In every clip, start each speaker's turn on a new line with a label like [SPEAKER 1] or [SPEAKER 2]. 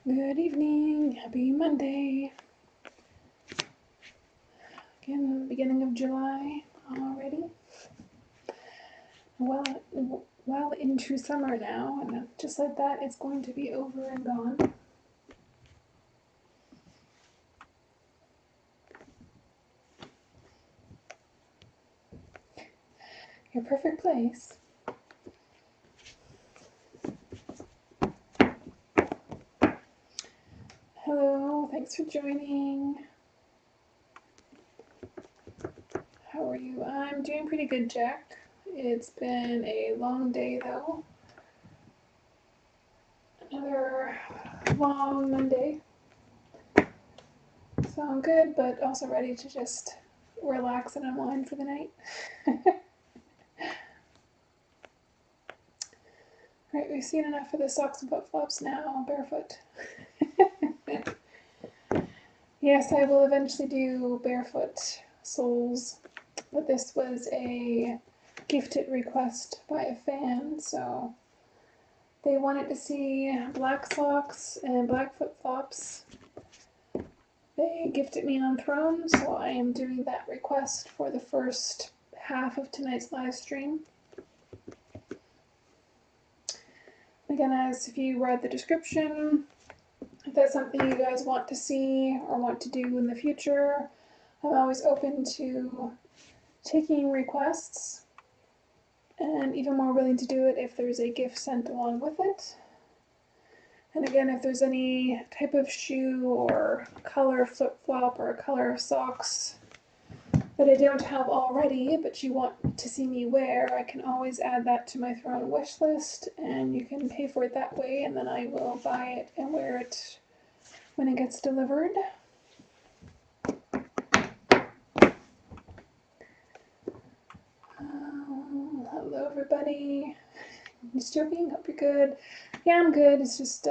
[SPEAKER 1] Good evening, happy Monday. Again, beginning of July already. Well into summer now, and just like that, it's going to be over and gone. Your perfect place. Hello, thanks for joining. How are you? I'm doing pretty good, Jack. It's been a long day though. Another long Monday. So I'm good, but also ready to just relax and unwind for the night. Right, we've seen enough of the socks and flip-flops now, barefoot. Yes, I will eventually do barefoot soles, but this was a gifted request by a fan, so they wanted to see black socks and black flip-flops. They gifted me on Throne, so I am doing that request for the first half of tonight's live stream. Again, as if you read the description, if that's something you guys want to see or want to do in the future, I'm always open to taking requests, and even more willing to do it if there's a gift sent along with it. And again, if there's any type of shoe or color flip-flop or color of socks that I don't have already, but you want to see me wear, I can always add that to my Throne wish list, and you can pay for it that way, and then I will buy it and wear it when it gets delivered. Hello everybody. Just joking, hope you're good. Yeah, I'm good. It's just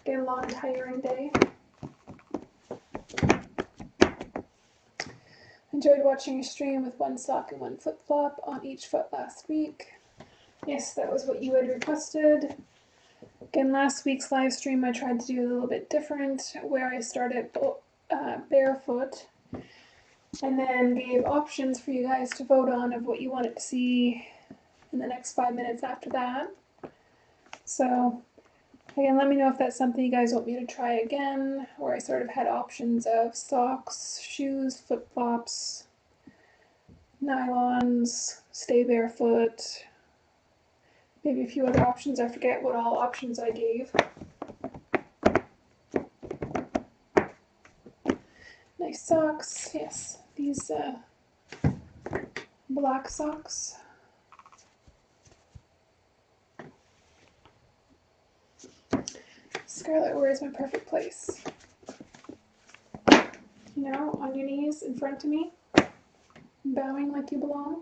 [SPEAKER 1] been a long, tiring day. Enjoyed watching your stream with one sock and one flip-flop on each foot last week. Yes, that was what you had requested. Again, last week's live stream I tried to do a little bit different, where I started barefoot and then gave options for you guys to vote on of what you wanted to see in the next 5 minutes after that. So again, let me know if that's something you guys want me to try again, where I sort of had options of socks, shoes, flip-flops, nylons, stay barefoot, maybe a few other options. I forget what all options I gave. Nice socks, yes, these black socks. Scarlett, where is my perfect place? You know, on your knees in front of me, bowing like you belong.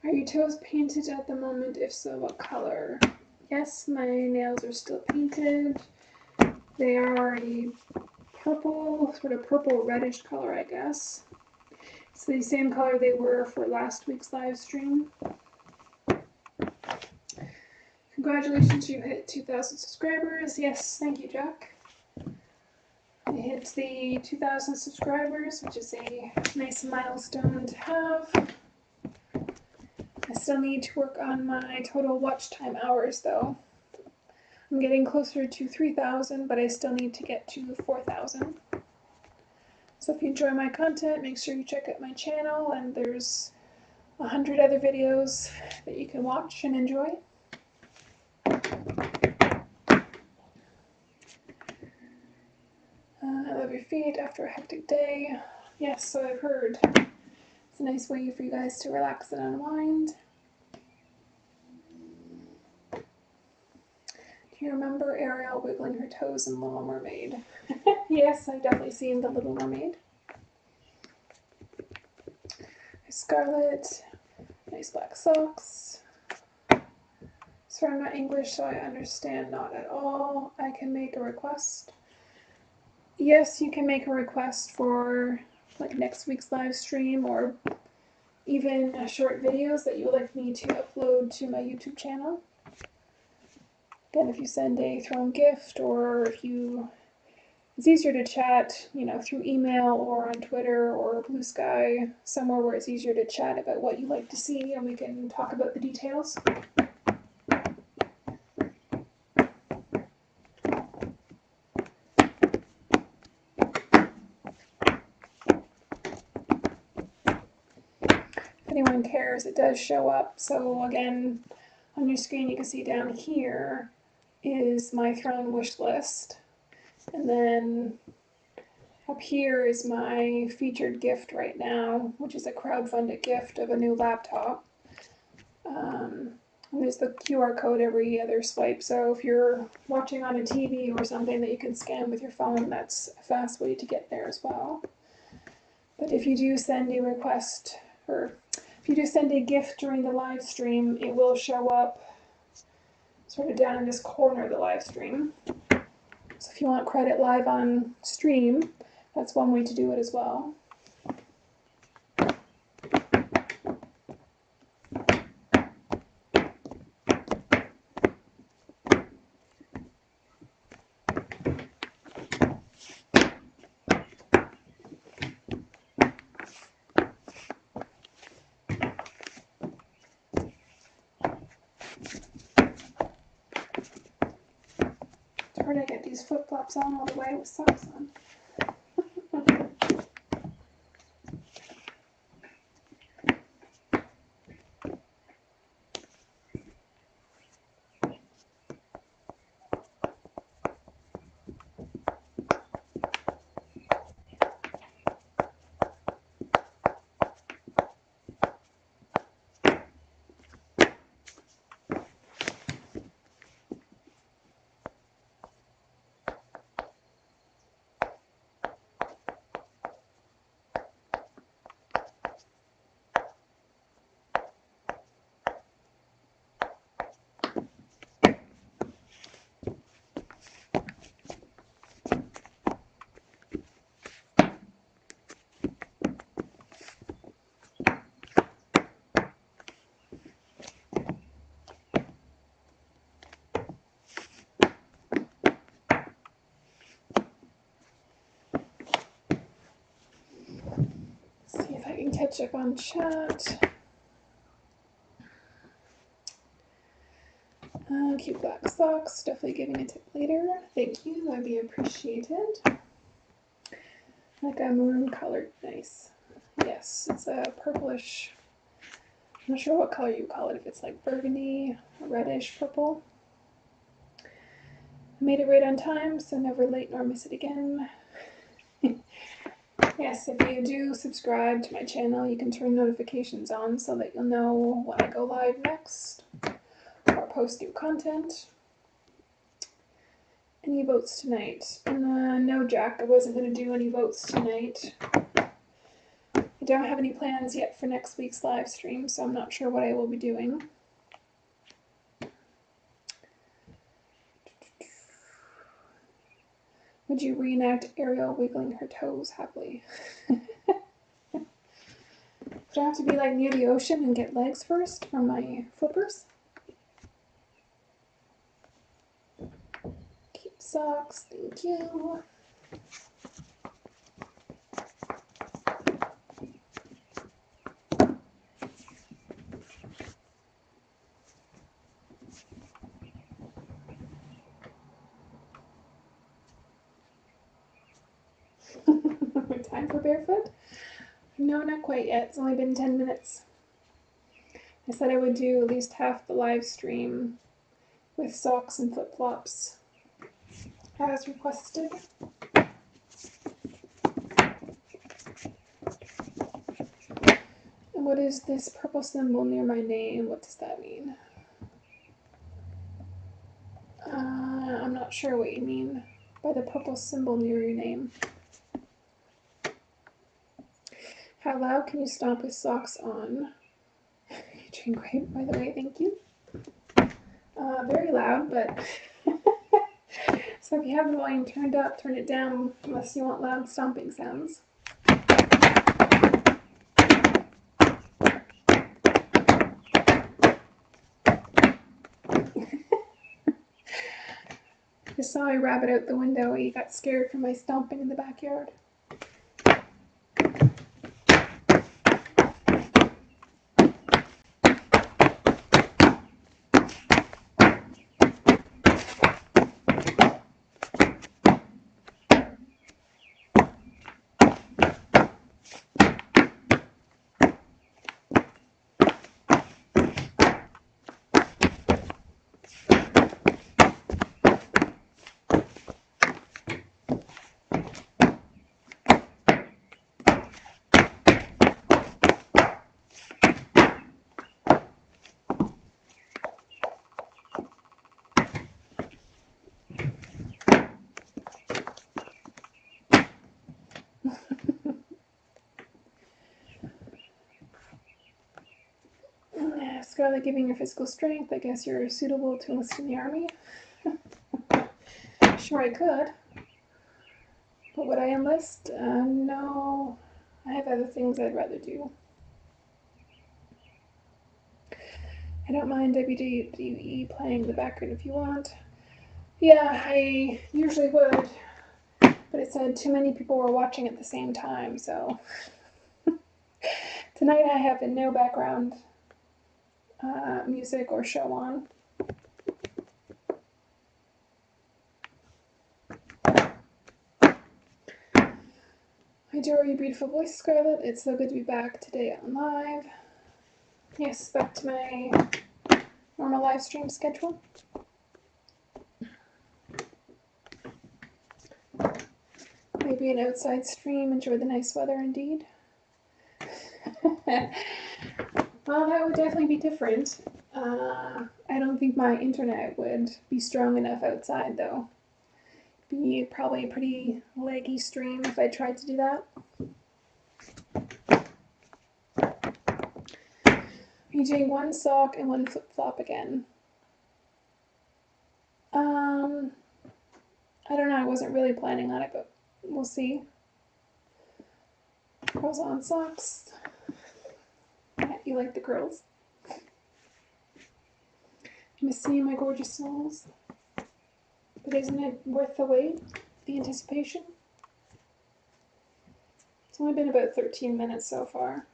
[SPEAKER 1] Are your toes painted at the moment? If so, what color? Yes, my nails are still painted. They are a purple, sort of purple reddish color, I guess. It's the same color they were for last week's live stream. Congratulations, you hit 2,000 subscribers. Yes, thank you, Jack. I hit the 2,000 subscribers, which is a nice milestone to have. I still need to work on my total watch time hours though. I'm getting closer to 3,000, but I still need to get to 4,000. So if you enjoy my content, make sure you check out my channel, and there's 100 other videos that you can watch and enjoy. I love your feet after a hectic day. Yes, so I've heard. It's a nice way for you guys to relax and unwind. Do You remember Ariel wiggling her toes in Little Mermaid? Yes, I've definitely seen The Little Mermaid. Scarlett, nice black socks. Sorry, I'm not English, so I understand not at all. I can make a request. Yes, you can make a request for like next week's live stream or even short videos that you would like me to upload to my YouTube channel. Again, if you send a thrown gift or if you, it's easier to chat, you know, through email or on Twitter or Blue Sky, somewhere where it's easier to chat about what you like to see and we can talk about the details. If anyone cares, it does show up. So again, on your screen you can see down here is my thrown wish list. And then up here is my featured gift right now, which is a crowdfunded gift of a new laptop. There's the QR code every other swipe, so if you're watching on a TV or something that you can scan with your phone, that's a fast way to get there as well. But if you do send a request, or if you do send a gift during the live stream, it will show up sort of down in this corner of the live stream. So if you want credit live on stream, that's one way to do it as well. It's hard to get these flip-flops on all the way with socks on. See if I can catch up on chat. Cute black socks, definitely giving a tip later. Thank you, that'd be appreciated. Like a maroon colored, nice. Yes, it's a purplish, I'm not sure what color you call it, if it's like burgundy, reddish purple. I made it right on time, so never late nor miss it again. Yes, if you do subscribe to my channel, you can turn notifications on so that you'll know when I go live next or post new content. Any votes tonight? No, Jack, I wasn't going to do any votes tonight. I don't have any plans yet for next week's live stream, so I'm not sure what I will be doing. Would you reenact Ariel wiggling her toes happily? Would I have to be like near the ocean and get legs first for my flippers? Cute socks, thank you. Time for barefoot? No, not quite yet. It's only been 10 minutes. I said I would do at least half the live stream with socks and flip-flops as requested. And what is this purple symbol near my name? What does that mean? sure what you mean by the purple symbol near your name. How loud can you stomp with socks on? You're doing great, by the way, thank you. Very loud, but so if you have the volume turned up, turn it down unless you want loud stomping sounds. Just saw a rabbit out the window. He got scared from my stomping in the backyard. Scarlett, giving your physical strength, I guess you're suitable to enlist in the army. Sure, I could. But would I enlist? No. I have other things I'd rather do. I don't mind WWE playing in the background if you want. Yeah, I usually would. But it said too many people were watching at the same time, so. Tonight I have no background music or show on. I adore your beautiful voice, Scarlett. It's so good to be back today on live. Yes, back to my normal live stream schedule. Maybe an outside stream. Enjoy the nice weather indeed. Well, that would definitely be different. I don't think my internet would be strong enough outside, though. It'd be probably a pretty laggy stream if I tried to do that. Are you doing one sock and one flip-flop again? I don't know. I wasn't really planning on it, but we'll see. Curls on socks. You like the curls? You miss seeing my gorgeous soles? But isn't it worth the wait? The anticipation? It's only been about 13 minutes so far.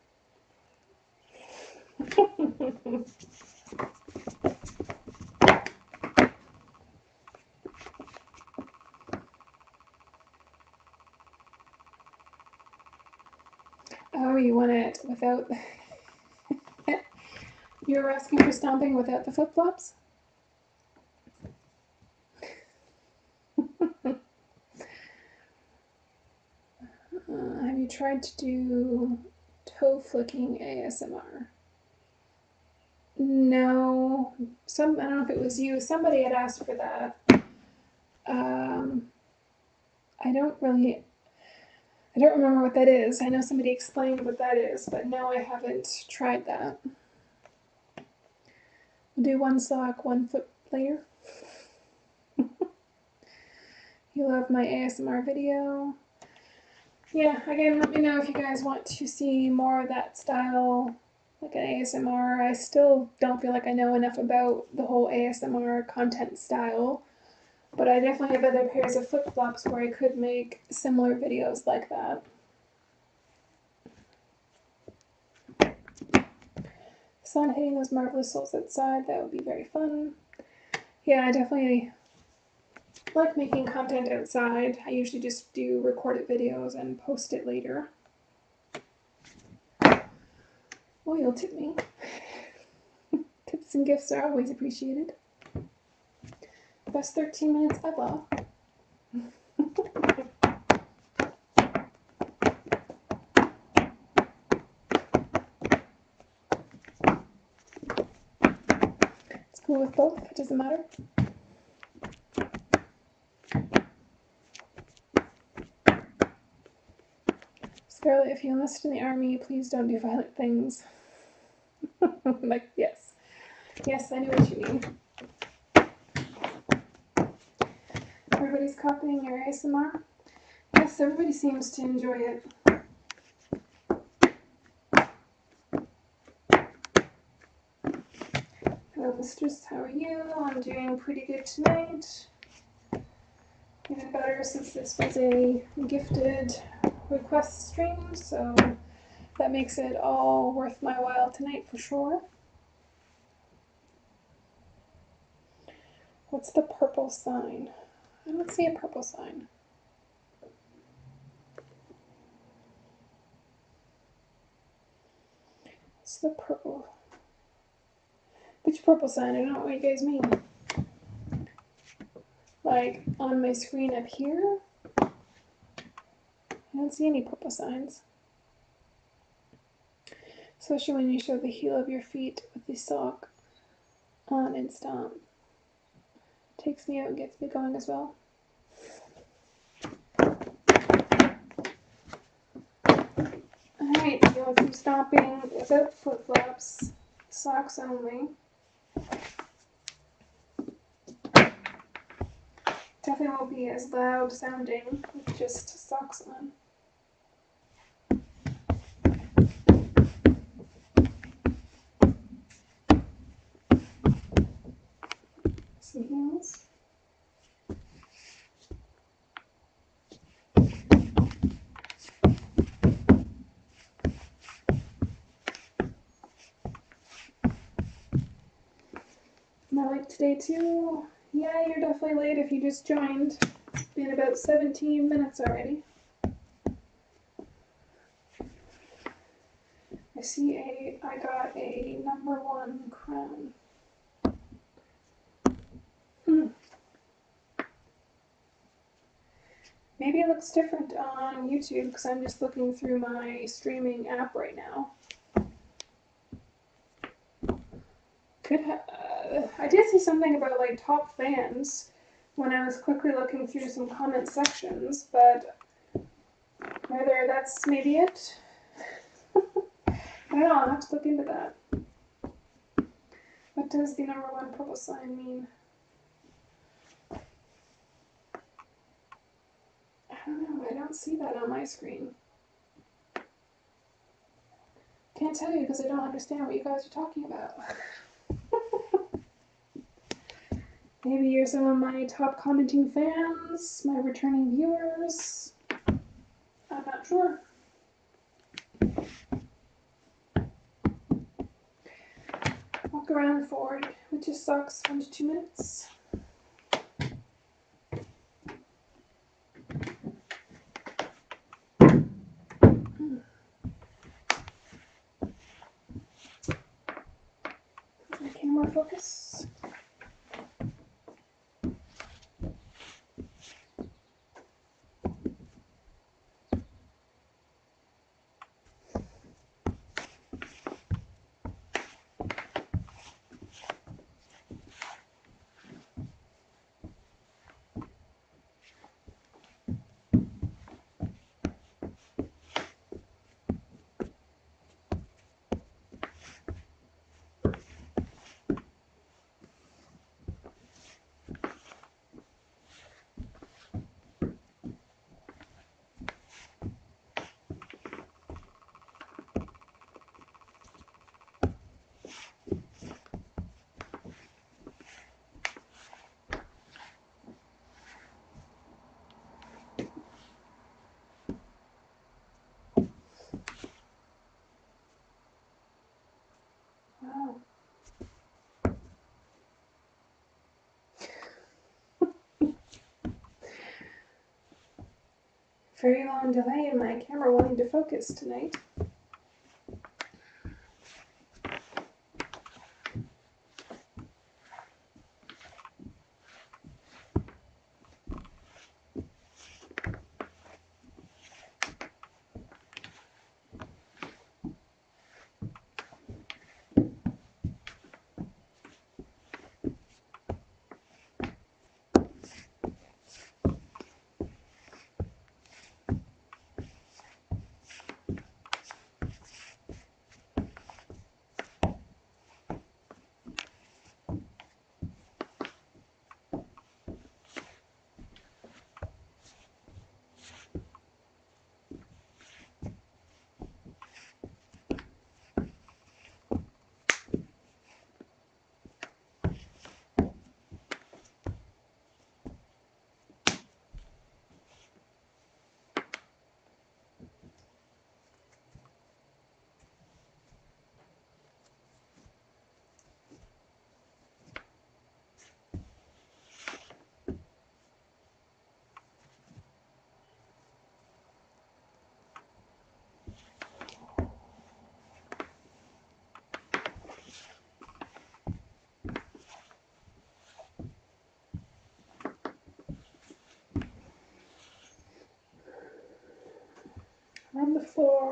[SPEAKER 1] Oh, you want it without... You were asking for stomping without the flip-flops? Have you tried to do toe flicking ASMR? No. I don't know if it was you. Somebody had asked for that. I don't remember what that is. I know somebody explained what that is, but no, I haven't tried that. We'll do one sock, one foot later. You love my ASMR video. Yeah, again, let me know if you guys want to see more of that style, like an ASMR. I still don't feel like I know enough about the whole ASMR content style, but I definitely have other pairs of flip-flops where I could make similar videos like that. Sun hitting those marvelous soles outside, that would be very fun. Yeah, I definitely like making content outside. I usually just do recorded videos and post it later. Oh, you'll tip me. Tips and gifts are always appreciated. Best 13 minutes ever. It's cool with both, it doesn't matter. Scarlett, if you enlist in the army, please don't do violent things. Like, yes. Yes, I know what you mean. Everybody's copying your ASMR? Yes, everybody seems to enjoy it. Hello, mistress, how are you? I'm doing pretty good tonight. Even better since this was a gifted request stream, so that makes it all worth my while tonight for sure. What's the purple sign? I don't see a purple sign. What's the purple? Which purple sign? I don't know what you guys mean. Like, on my screen up here? I don't see any purple signs. Especially when you show the heel of your feet with the sock on and stomp. Takes me out and gets me going as well. Alright, going through stomping without flip-flops, socks only. Definitely won't be as loud sounding with just socks on. Some heels. Am I late today too? Yeah, you're definitely late if you just joined. It's been about 17 minutes already. I got a #1 crown. Maybe it looks different on YouTube because I'm just looking through my streaming app right now. I did see something about like top fans when I was quickly looking through some comment sections, but whether that's maybe it. I don't know, I'll have to look into that. What does the #1 purple sign mean? I don't know, I don't see that on my screen. Can't tell you because I don't understand what you guys are talking about. Maybe you're some of my top commenting fans, my returning viewers. I'm not sure. Walk around forward with your socks 1 to 2 minutes. My camera focus. Wow. Very long delay in my camera wanting to focus tonight.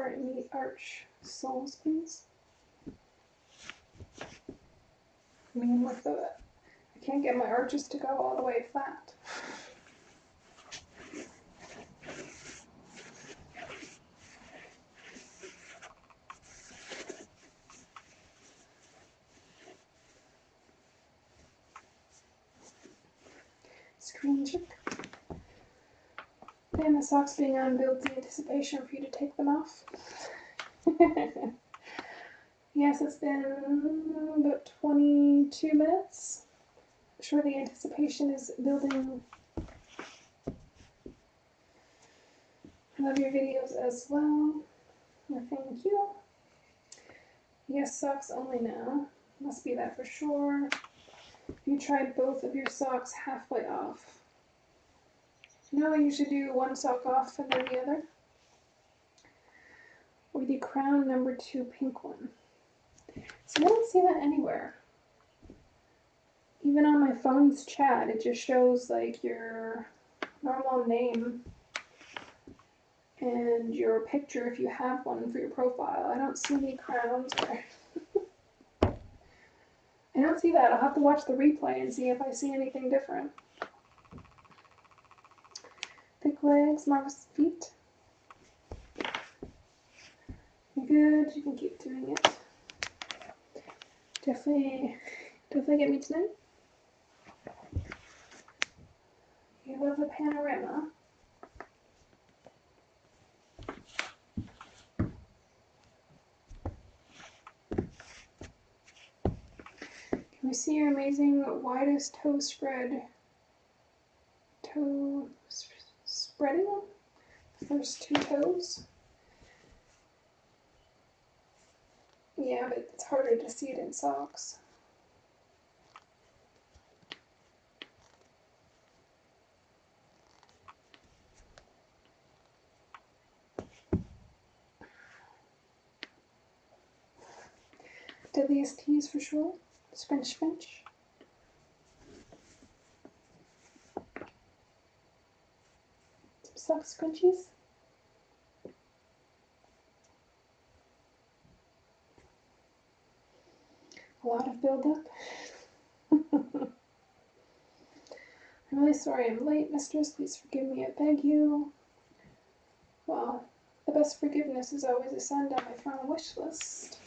[SPEAKER 1] more neat arch soles, please. I mean, with the, I can't get my arches to go all the way flat. Screen check. And the socks being on builds the anticipation for you to take them off. Yes, it's been about 22 minutes. I'm sure the anticipation is building. I love your videos as well. Well, thank you. Yes, socks only now. Must be that for sure. You tried both of your socks halfway off. No, I usually do one sock off and then the other. Or the crown number 2 pink one. So I don't see that anywhere. Even on my phone's chat, it just shows like your normal name and your picture if you have one for your profile. I don't see any crowns there. I don't see that. I'll have to watch the replay and see if I see anything different. Thick legs, marvelous feet. You're good. You can keep doing it. Definitely get me tonight. You love the panorama. Can we see your amazing widest toe spread? Toe spreading? First 2 toes? Yeah, but it's harder to see it in socks. Deadliest teas for sure. Spinch. Some sock scrunchies. A lot of build-up. I'm really sorry I'm late, mistress. Please forgive me, I beg you. Well, the best forgiveness is always a send on my final wish list.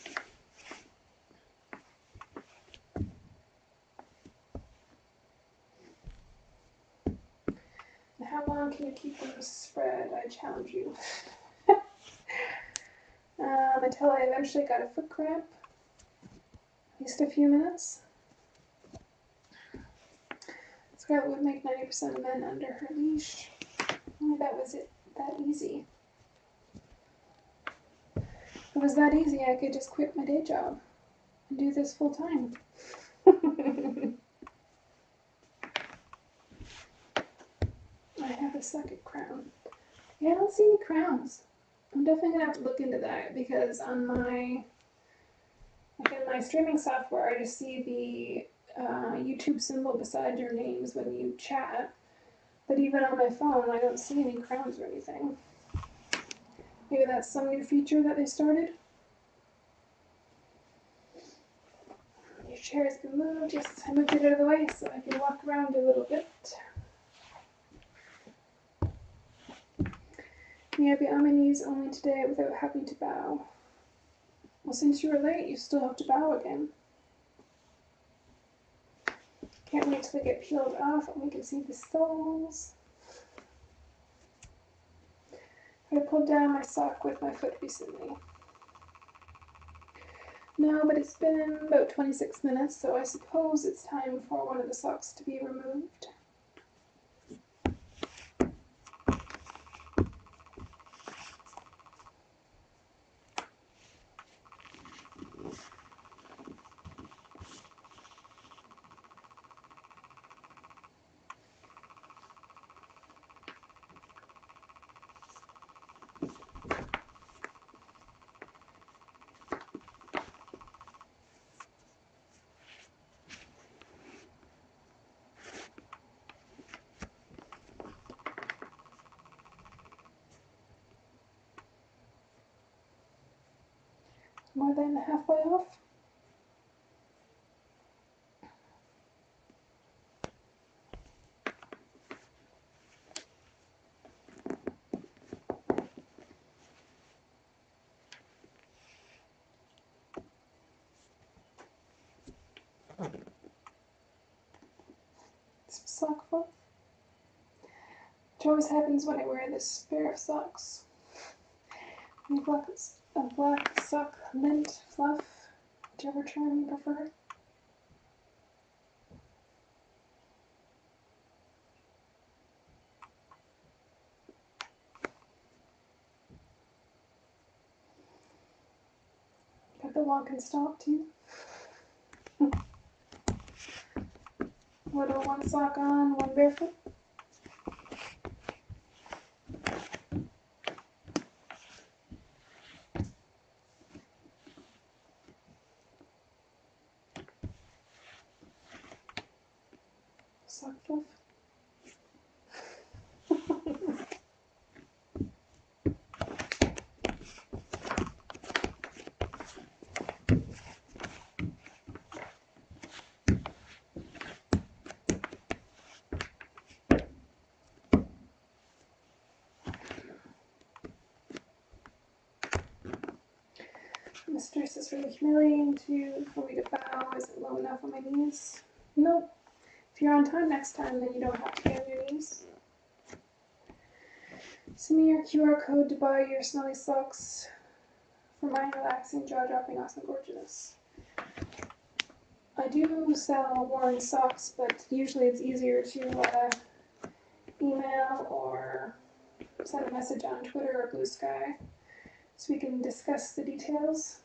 [SPEAKER 1] How long can you keep them spread? I challenge you. Until I eventually got a foot cramp. At least a few minutes. Scarlett would make 90% of men under her leash. Only that was it. That easy. If it was that easy, I could just quit my day job and do this full time. I have a second crown. Yeah, I don't see any crowns. I'm definitely gonna have to look into that because on my, like in my streaming software, I just see the YouTube symbol beside your names when you chat. But even on my phone, I don't see any crowns or anything. Maybe that's some new feature that they started. Your chair has been moved. Yes, I moved it out of the way so I can walk around a little bit. May I be on my knees only today without having to bow? Well, since you were late, you still have to bow again. Can't wait till they get peeled off and we can see the soles. I pulled down my sock with my foot recently. No, but it's been about 26 minutes, so I suppose it's time for one of the socks to be removed. more than halfway off. Some sock fluff, which always happens when I wear this pair of socks. A black sock lint fluff, whichever term you prefer. Got the walk and stomp too. Little one sock on, one barefoot. Sock fluff. Mistress is really humiliating for me to bow. Is it low enough on my knees? Nope. If you're on time next time, then you don't have to be on your knees. Send me your QR code to buy your smelly socks for mind relaxing, jaw dropping, awesome gorgeous. I do sell worn socks, but usually it's easier to email or send a message on Twitter or Blue Sky so we can discuss the details.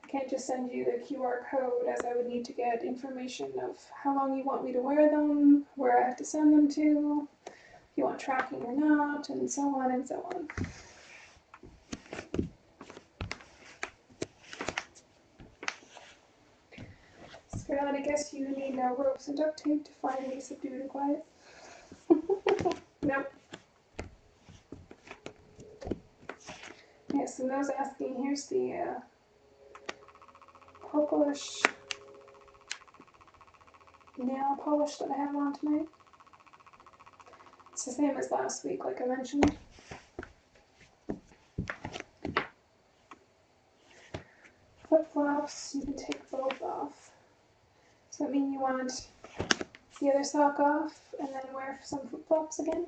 [SPEAKER 1] I can't just send you the QR code, as I would need to get information of how long you want me to wear them, where I have to send them to, if you want tracking or not, and so on and so on. Scarlett, I guess you need no ropes and duct tape to find me subdued and quiet. Nope. Yes, and those asking, here's the purplish nail polish that I have on tonight. It's the same as last week, like I mentioned. Flip-flops, you can take both off. Does that mean you want the other sock off and then wear some flip-flops again?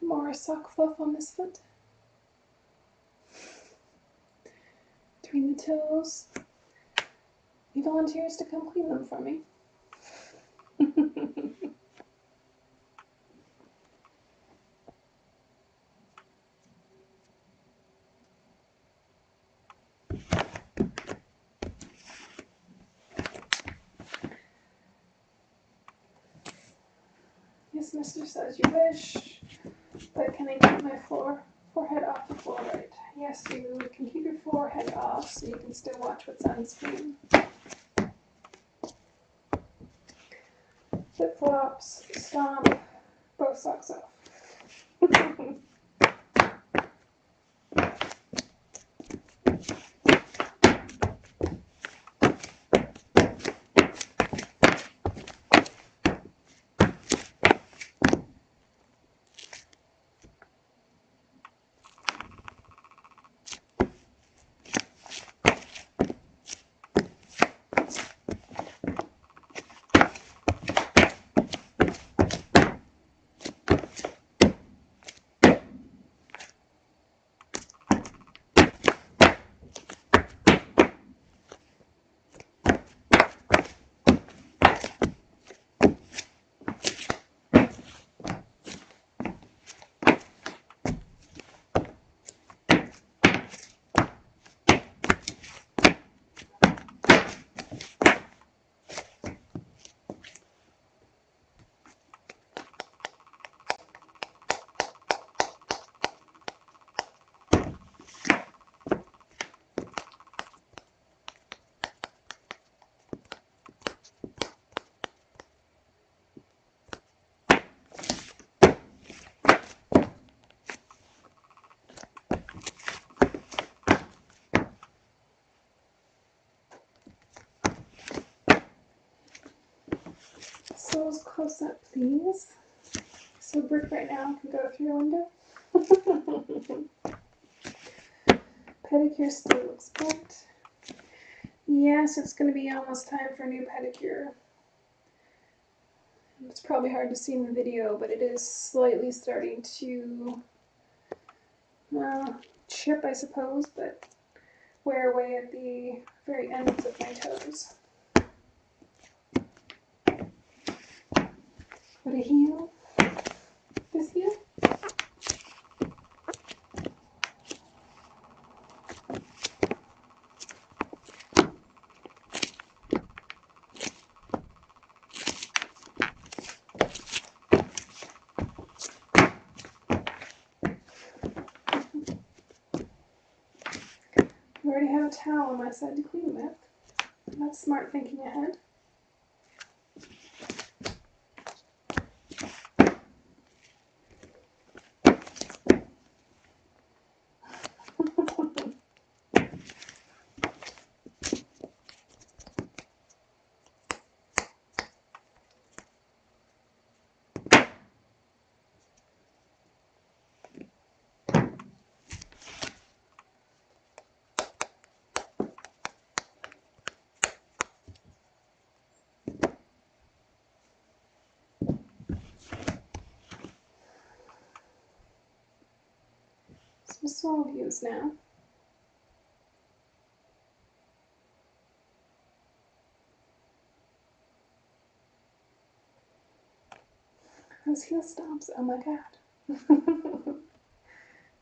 [SPEAKER 1] More sock fluff on this foot. Between the toes. He volunteers to come clean them for me. Yes, mister, says you wish, but can I keep my forehead off the floor, right? Yes, you can keep your forehead off so you can still watch what's on screen. Flip-flops, stomp, both socks off. bristles close up, please. So Brick right now can go through your window. Pedicure still looks good. Yes, it's going to be almost time for a new pedicure. It's probably hard to see in the video, but it is slightly starting to, well, chip, I suppose, but wear away at the very ends of my toes. Would a heel? This heel? I already have a towel on my side to clean with. That's smart thinking ahead. Some small views now. Those heel stomps, oh my god.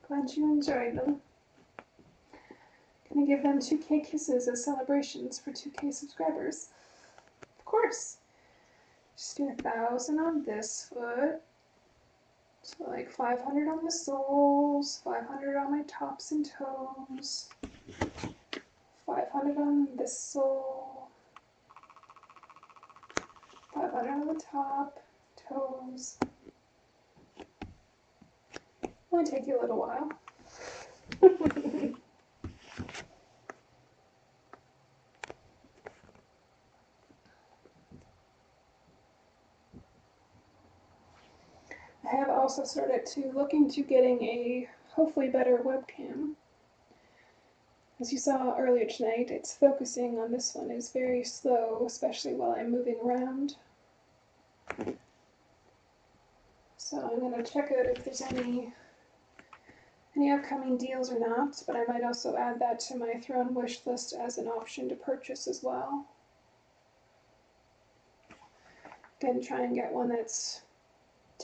[SPEAKER 1] Glad you enjoyed them. Gonna give them 2K kisses as celebrations for 2K subscribers. Of course. Just do 1,000 on this foot. So like 500 on the soles, 500 on my tops and toes, 500 on this sole, 500 on the top, toes. Only take you a little while. I have also started to look into getting a hopefully better webcam. As you saw earlier tonight, its focusing on this one is very slow, especially while I'm moving around. So I'm going to check out if there's any upcoming deals or not, but I might also add that to my Throne wish list as an option to purchase as well. Again, try and get one that's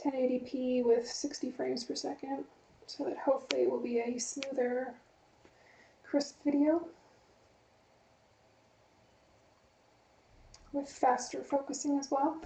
[SPEAKER 1] 1080p with 60 frames per second, so that hopefully it will be a smoother, crisp video with faster focusing as well.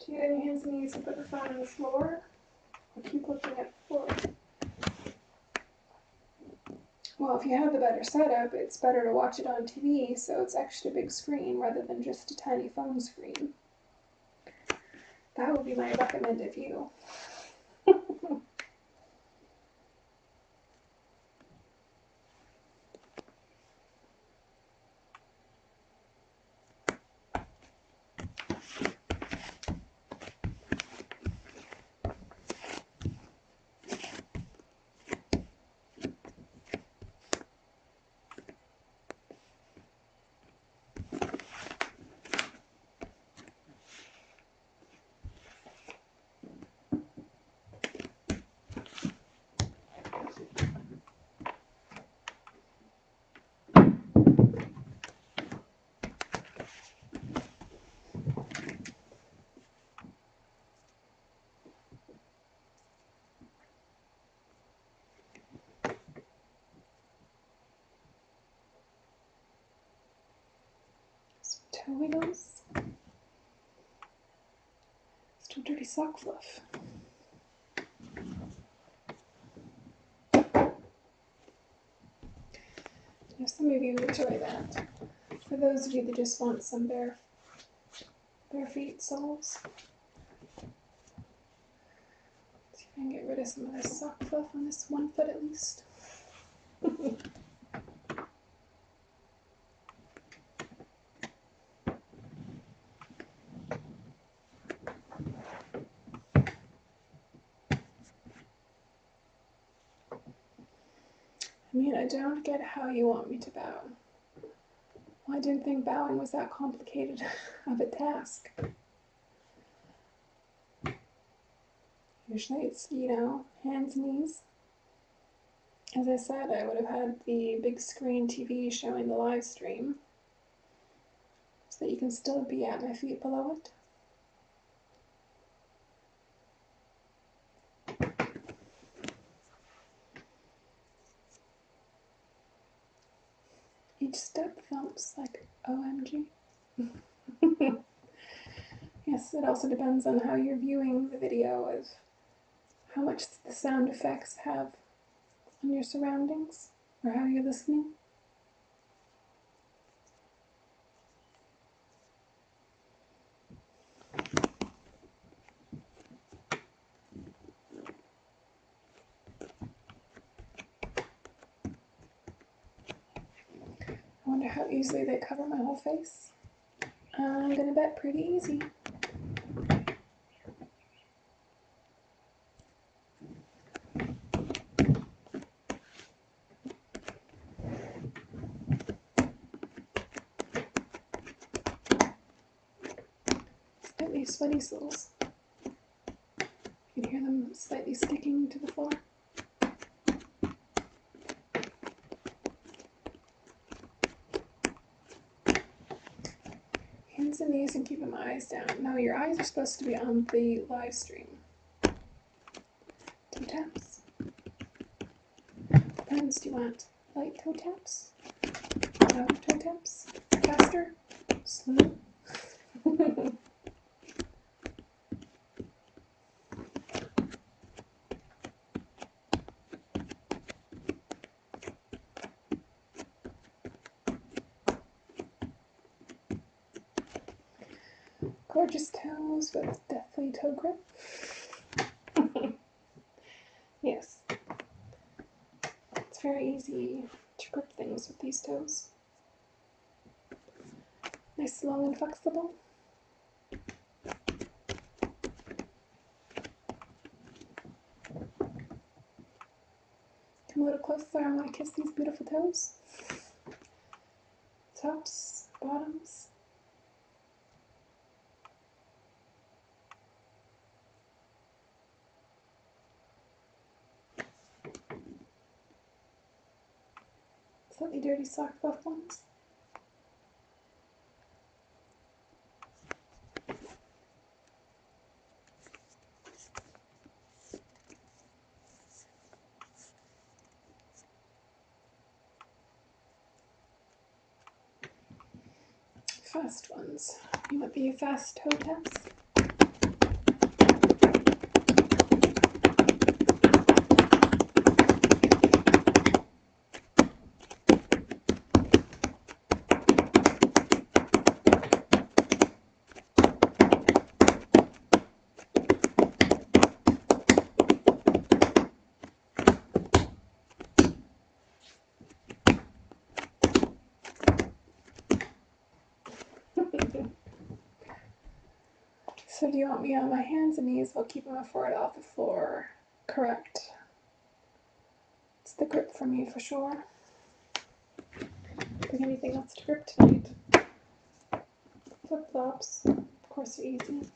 [SPEAKER 1] Do you get any hands and knees and put the phone on the floor? Or keep looking at the floor? Well, if you have the better setup, it's better to watch it on TV, so it's extra big screen rather than just a tiny phone screen. That would be my recommended view. Toenails. Still dirty sock fluff. Some of you enjoy that. For those of you that just want some bare feet soles. See if I can get rid of some of this sock fluff on this one foot at least. I mean, I don't get how you want me to bow. Well, I didn't think bowing was that complicated of a task. Usually it's, you know, hands and knees. As I said, I would have had the big screen TV showing the live stream so that you can still be at my feet below it. Each step thumps like OMG. Yes, it also depends on how you're viewing the video, of how much the sound effects have on your surroundings, or how you're listening. I wonder how easily they cover my whole face. I'm gonna bet pretty easy. Slightly sweaty soles. You can hear them slightly sticking to the floor. Hands and knees and keeping my eyes down. No, your eyes are supposed to be on the live stream. Toe taps. Depends, do you want light toe taps? Loud toe taps? Faster? Slow? Gorgeous toes with deathly toe grip. Yes. It's very easy to grip things with these toes. Nice, long, and flexible. Come a little closer, I want to kiss these beautiful toes. Tops, bottoms. Slightly dirty sock fluff ones. Fast ones. You want the fast toe taps? So do you want me on my hands and knees while keeping my forehead off the floor? Correct. It's the grip for me for sure. Think anything else to grip tonight? Flip flops, of course, are easy.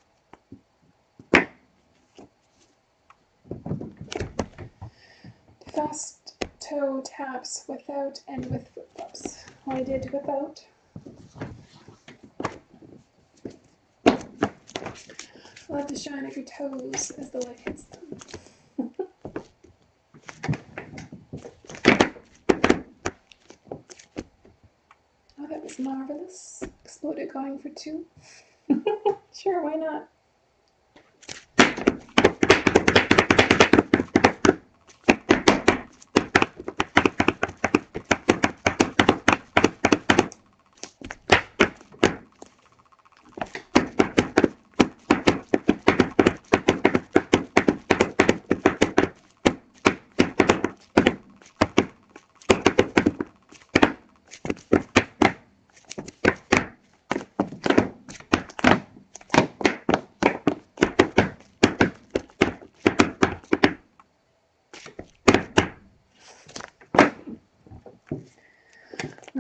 [SPEAKER 1] Fast toe taps without and with flip flops. Well, I did without. Love the shine of your toes as the light hits them. Oh, that was marvelous. Exploded going for 2. Sure, why not?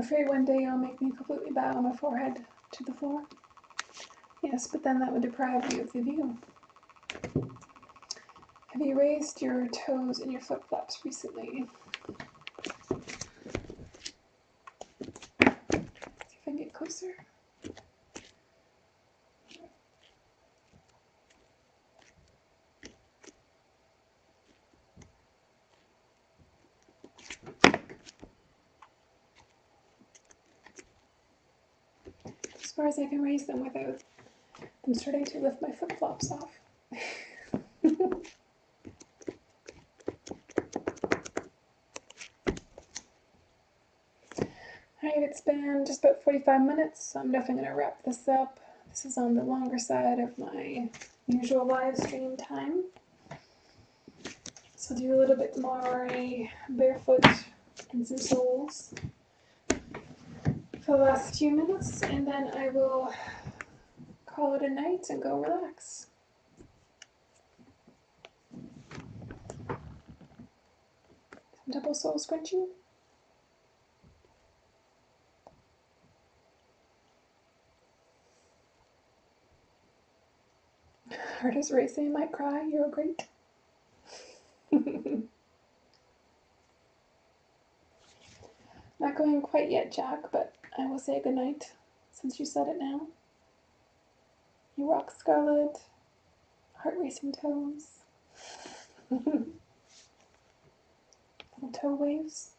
[SPEAKER 1] afraid one day you'll make me completely bow my forehead to the floor. Yes, but then that would deprive you of the view. Have you raised your toes in your flip-flops recently? See if I can get closer. As far as I can raise them without them starting to lift my flip-flops off. Alright, it's been just about 45 minutes, so I'm definitely going to wrap this up. This is on the longer side of my usual live stream time. So I'll do a little bit more barefoot and some soles for the last few minutes, and then I will call it a night and go relax. Some double sole scrunching. Heart is racing, might cry, you're great. Not going quite yet, Jack, but I will say goodnight since you said it now. You rock, Scarlett. Heart racing toes. Little toe waves.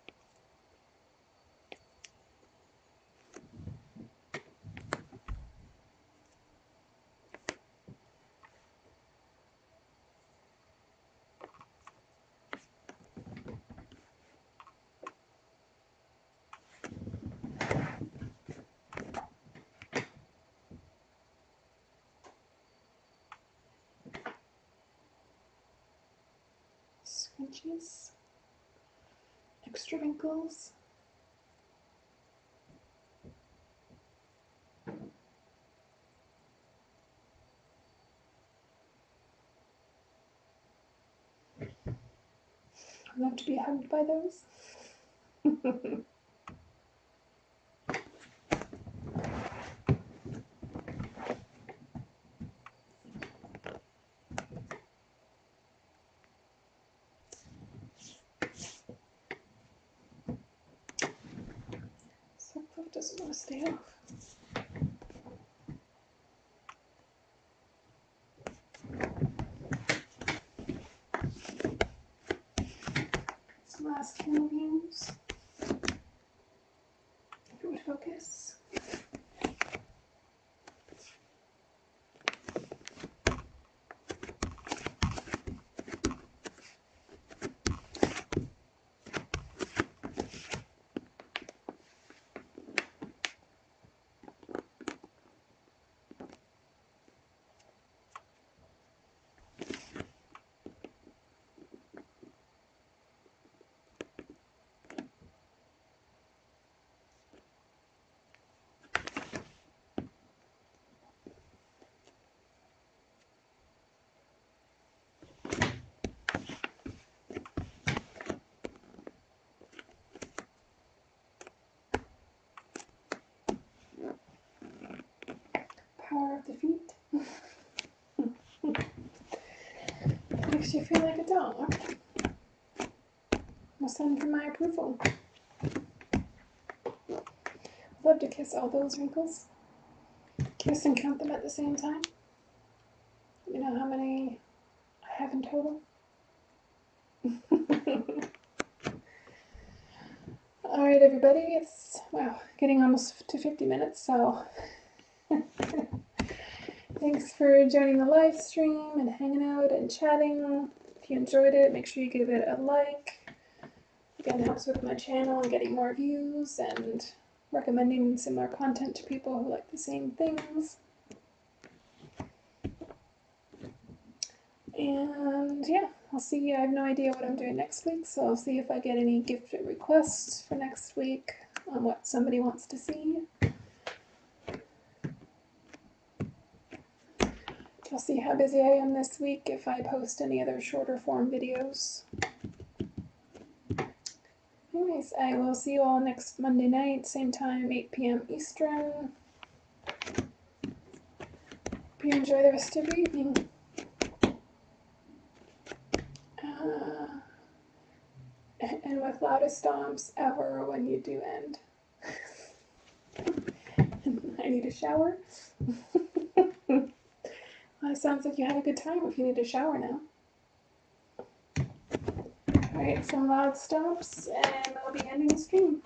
[SPEAKER 1] Scrunchies, extra wrinkles. I'd love to be hugged by those. Sock doesn't want to stay off. Some last camel views. If it would focus. Power of the feet. Makes you feel like a dog. I'll send for my approval. I'd love to kiss all those wrinkles. Kiss and count them at the same time. You know how many I have in total? Alright everybody, it's, well, getting almost to 50 minutes, so thanks for joining the live stream and hanging out and chatting. If you enjoyed it, make sure you give it a like. Again, it helps with my channel and getting more views and recommending similar content to people who like the same things. And yeah, I'll see. I have no idea what I'm doing next week, so I'll see if I get any gift requests for next week on what somebody wants to see. I'll see how busy I am this week if I post any other shorter form videos. anyways, I will see you all next Monday night, same time, 8 p.m. Eastern. Hope you enjoy the rest of your evening. And with loudest stomps ever when you do end. I need a shower. Well, it sounds like you had a good time if you need a shower now. Alright, some loud stomps, and I'll be ending the stream.